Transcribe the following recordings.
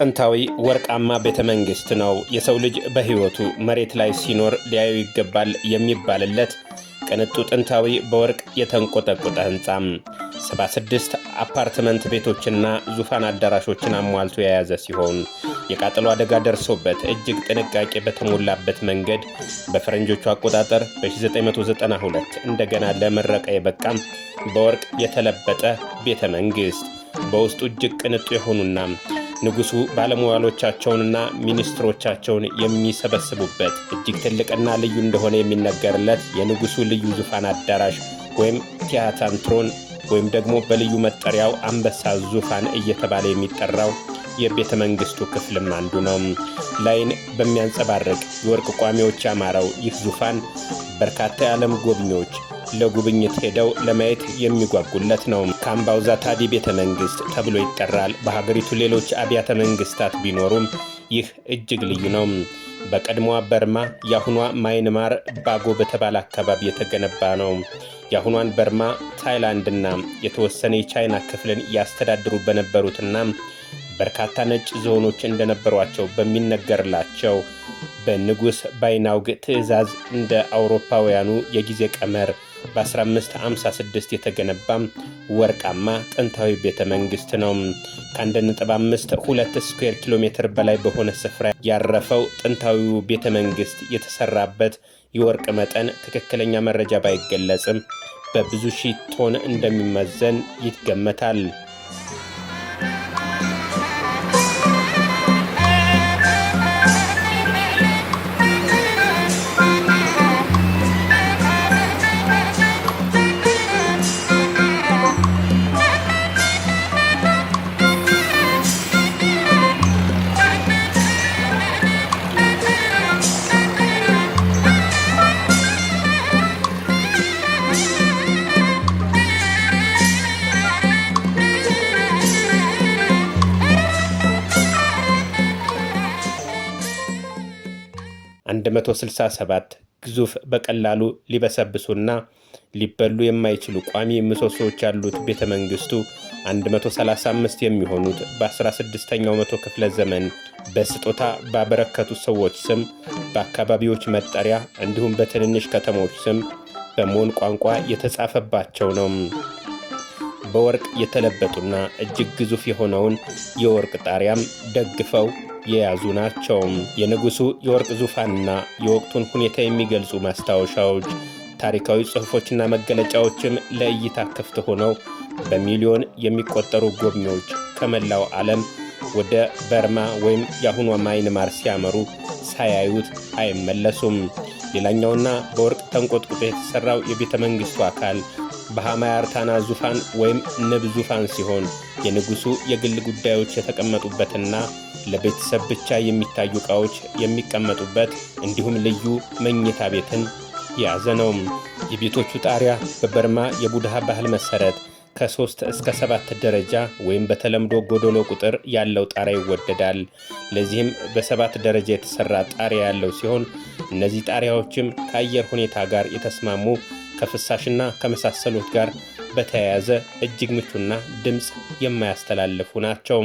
ጥንታዊ ወርቃማ ቤተመንግስት ነው። የሰው ልጅ በህይወቱ መሬት ላይ ሲኖር ሊያዩ ይገባል የሚባልለት ቅንጡ ጥንታዊ በወርቅ የተንቆጠቆጠ ህንጻም 76 አፓርትመንት ቤቶችና ዙፋን አዳራሾችን አሟልቶ የያዘ ሲሆን የቃጠሎ አደጋ ደርሶበት እጅግ ጥንቃቄ በተሞላበት መንገድ በፈረንጆቹ አቆጣጠር በ1992 እንደገና ለምረቃ የበቃም በወርቅ የተለበጠ ቤተመንግስት በውስጡ እጅግ ቅንጡ የሆኑና ንጉሱ ባለሙያዎቻቸውንና ሚኒስትሮቻቸውን የሚሰበስቡበት እጅግ ትልቅና ልዩ እንደሆነ የሚነገርለት የንጉሱ ልዩ ዙፋን አዳራሽ ወይም ቲያትሮን ወይም ደግሞ በልዩ መጠሪያው አንበሳ ዙፋን እየተባለ የሚጠራው የቤተ መንግስቱ ክፍልም አንዱ ነው። ላይን በሚያንጸባርቅ የወርቅ ቋሚዎች ያማረው ይህ ዙፋን በርካታ የዓለም ጎብኚዎች ለጉብኝት ሄደው ለማየት የሚጓጉለት ነው። ካምባውዛ ታዲ ቤተ መንግስት ተብሎ ይጠራል። በሀገሪቱ ሌሎች አብያተ መንግስታት ቢኖሩም ይህ እጅግ ልዩ ነው። በቀድሞዋ በርማ የአሁኗ ማይንማር ባጎ በተባለ አካባቢ የተገነባ ነው። የአሁኗን በርማ፣ ታይላንድና የተወሰነ የቻይና ክፍልን ያስተዳድሩ በነበሩትና በርካታ ነጭ ዝሆኖች እንደነበሯቸው በሚነገርላቸው በንጉስ ባይናውግ ትዕዛዝ እንደ አውሮፓውያኑ የጊዜ ቀመር በ1556 የተገነባ ወርቃማ ጥንታዊ ቤተ መንግስት ነው። ከ1.52 ስኩዌር ኪሎ ሜትር በላይ በሆነ ስፍራ ያረፈው ጥንታዊው ቤተ መንግስት የተሰራበት የወርቅ መጠን ትክክለኛ መረጃ ባይገለጽም በብዙ ሺህ ቶን እንደሚመዘን ይገመታል። አንድ 167 ግዙፍ በቀላሉ ሊበሰብሱና ሊበሉ የማይችሉ ቋሚ ምሰሶዎች ያሉት ቤተ መንግስቱ 135 የሚሆኑት በ16ኛው መቶ ክፍለ ዘመን በስጦታ ባበረከቱ ሰዎች ስም በአካባቢዎች መጠሪያ እንዲሁም በትንንሽ ከተሞች ስም በሞን ቋንቋ የተጻፈባቸው ነው። በወርቅ የተለበጡና እጅግ ግዙፍ የሆነውን የወርቅ ጣሪያም ደግፈው የያዙ ናቸው። የንጉሱ የወርቅ ዙፋንና የወቅቱን ሁኔታ የሚገልጹ ማስታወሻዎች፣ ታሪካዊ ጽሑፎችና መገለጫዎችም ለእይታ ክፍት ሆነው በሚሊዮን የሚቆጠሩ ጎብኚዎች ከመላው ዓለም ወደ በርማ ወይም የአሁኗ ማይንማር ሲያመሩ ሳያዩት አይመለሱም። ሌላኛውና በወርቅ ተንቆጥቁጦ የተሰራው የቤተ መንግስቱ አካል በሃማያርታና ዙፋን ወይም ንብ ዙፋን ሲሆን የንጉሱ የግል ጉዳዮች የተቀመጡበትና ለቤተሰብ ብቻ የሚታዩ ዕቃዎች የሚቀመጡበት እንዲሁም ልዩ መኝታ ቤትን የያዘ ነው። የቤቶቹ ጣሪያ በበርማ የቡድሃ ባህል መሰረት ከ3 እስከ 7 ደረጃ ወይም በተለምዶ ጎዶሎ ቁጥር ያለው ጣሪያ ይወደዳል። ለዚህም በ7 ደረጃ የተሰራ ጣሪያ ያለው ሲሆን እነዚህ ጣሪያዎችም ከአየር ሁኔታ ጋር የተስማሙ ከፍሳሽና ከመሳሰሉት ጋር በተያያዘ እጅግ ምቹና ድምፅ የማያስተላልፉ ናቸው።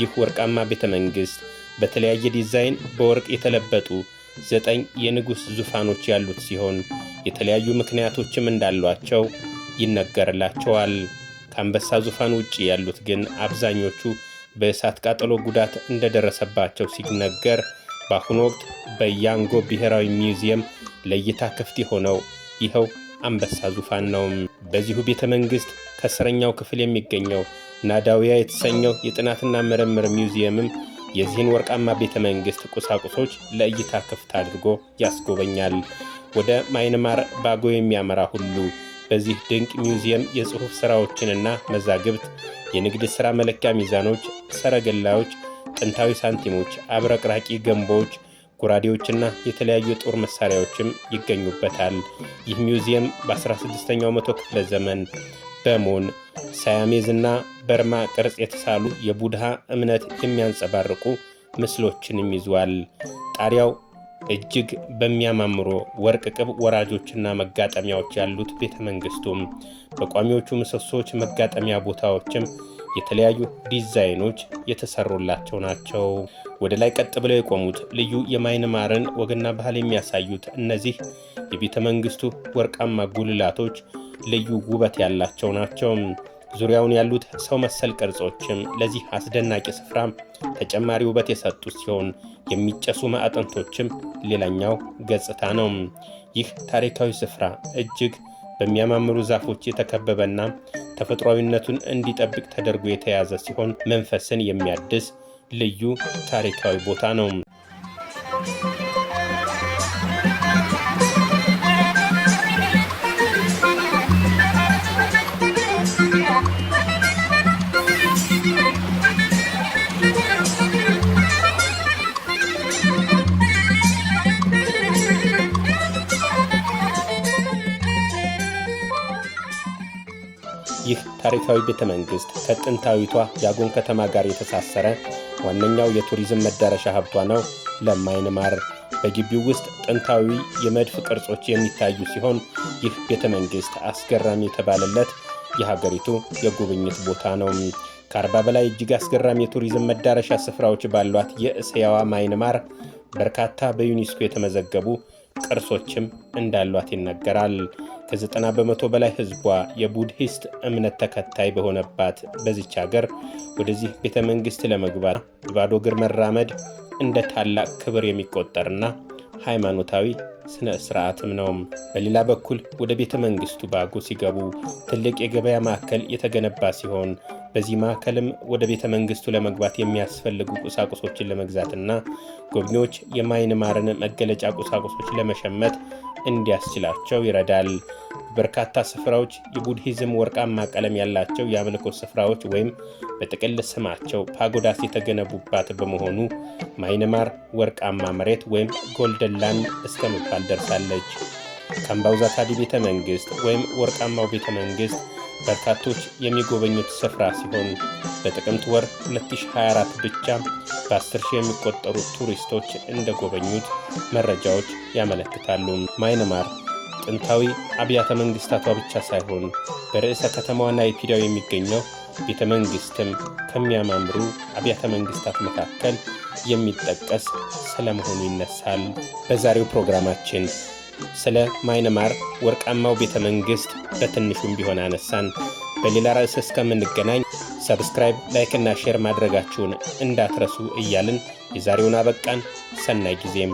ይህ ወርቃማ ቤተ መንግስት በተለያየ ዲዛይን በወርቅ የተለበጡ 9 የንጉስ ዙፋኖች ያሉት ሲሆን የተለያዩ ምክንያቶችም እንዳሏቸው ይነገርላቸዋል። ከአንበሳ ዙፋን ውጪ ያሉት ግን አብዛኞቹ በእሳት ቃጠሎ ጉዳት እንደደረሰባቸው ሲነገር፣ በአሁኑ ወቅት በያንጎ ብሔራዊ ሚውዚየም ለእይታ ክፍት የሆነው ይኸው አንበሳ ዙፋን ነው። በዚሁ ቤተ መንግስት ከስረኛው ክፍል የሚገኘው ናዳውያ የተሰኘው የጥናትና ምርምር ሚውዚየምም የዚህን ወርቃማ ቤተ መንግስት ቁሳቁሶች ለእይታ ክፍት አድርጎ ያስጎበኛል። ወደ ማይንማር ባጎ የሚያመራ ሁሉ በዚህ ድንቅ ሚውዚየም የጽሑፍ ሥራዎችንና መዛግብት፣ የንግድ ሥራ መለኪያ ሚዛኖች፣ ሰረገላዎች፣ ጥንታዊ ሳንቲሞች፣ አብረቅራቂ ገንቦች፣ ጎራዴዎችና የተለያዩ የጦር መሳሪያዎችም ይገኙበታል። ይህ ሚውዚየም በ16ኛው መቶ ክፍለ ዘመን በሞን፣ ሳያሜዝና በርማ ቅርጽ የተሳሉ የቡድሃ እምነት የሚያንጸባርቁ ምስሎችንም ይዟል። ጣሪያው እጅግ በሚያማምሩ ወርቅ ቅብ ወራጆችና መጋጠሚያዎች ያሉት ቤተ መንግስቱም በቋሚዎቹ ምሰሶች መጋጠሚያ ቦታዎችም የተለያዩ ዲዛይኖች የተሰሩላቸው ናቸው። ወደ ላይ ቀጥ ብለው የቆሙት ልዩ የማይንማርን ወግና ባህል የሚያሳዩት እነዚህ የቤተ መንግስቱ ወርቃማ ጉልላቶች ልዩ ውበት ያላቸው ናቸው። ዙሪያውን ያሉት ሰው መሰል ቅርጾችም ለዚህ አስደናቂ ስፍራ ተጨማሪ ውበት የሰጡት ሲሆን የሚጨሱ ማዕጠንቶችም ሌላኛው ገጽታ ነው። ይህ ታሪካዊ ስፍራ እጅግ በሚያማምሩ ዛፎች የተከበበና ተፈጥሯዊነቱን እንዲጠብቅ ተደርጎ የተያዘ ሲሆን መንፈስን የሚያድስ ልዩ ታሪካዊ ቦታ ነው። ይህ ታሪካዊ ቤተ መንግስት ከጥንታዊቷ ያጎን ከተማ ጋር የተሳሰረ ዋነኛው የቱሪዝም መዳረሻ ሀብቷ ነው። ለማይንማር በግቢው ውስጥ ጥንታዊ የመድፍ ቅርጾች የሚታዩ ሲሆን ይህ ቤተ መንግስት አስገራሚ የተባለለት የሀገሪቱ የጉብኝት ቦታ ነው። ከ40 በላይ እጅግ አስገራሚ የቱሪዝም መዳረሻ ስፍራዎች ባሏት የእስያዋ ማይንማር በርካታ በዩኔስኮ የተመዘገቡ ቅርሶችም እንዳሏት ይነገራል። ከ90 በመቶ በላይ ህዝቧ የቡድሂስት እምነት ተከታይ በሆነባት በዚች ሀገር ወደዚህ ቤተ መንግስት ለመግባት በባዶ እግር መራመድ እንደ ታላቅ ክብር የሚቆጠርና ሃይማኖታዊ ስነ ስርዓትም ነው። በሌላ በኩል ወደ ቤተ መንግስቱ ባጎ ሲገቡ ትልቅ የገበያ ማዕከል የተገነባ ሲሆን በዚህ ማዕከልም ወደ ቤተ መንግስቱ ለመግባት የሚያስፈልጉ ቁሳቁሶችን ለመግዛትና ጎብኚዎች የማይንማርን መገለጫ ቁሳቁሶች ለመሸመት እንዲያስችላቸው ይረዳል። በርካታ ስፍራዎች የቡድሂዝም ወርቃማ ቀለም ያላቸው የአምልኮ ስፍራዎች ወይም በጥቅል ስማቸው ፓጎዳስ የተገነቡባት በመሆኑ ማይንማር ወርቃማ መሬት ወይም ጎልደን ላንድ እስከ መባል ደርሳለች። ካምባውዛታዲ ቤተ መንግስት ወይም ወርቃማው ቤተ መንግስት በርካቶች የሚጎበኙት ስፍራ ሲሆን በጥቅምት ወር 2024 ብቻ በ10,000 የሚቆጠሩ ቱሪስቶች እንደጎበኙት መረጃዎች ያመለክታሉ። ማይንማር ጥንታዊ አብያተ መንግስታቷ ብቻ ሳይሆን በርዕሰ ከተማዋ ናይፒዳው የሚገኘው ቤተ መንግስትም ከሚያማምሩ አብያተ መንግስታት መካከል የሚጠቀስ ስለመሆኑ ይነሳል። በዛሬው ፕሮግራማችን ስለ ማይንማር ወርቃማው ቤተ መንግስት በትንሹም ቢሆን አነሳን። በሌላ ርዕስ እስከምንገናኝ ሰብስክራይብ፣ ላይክ እና ሼር ማድረጋችሁን እንዳትረሱ እያልን የዛሬውን አበቃን። ሰናይ ጊዜም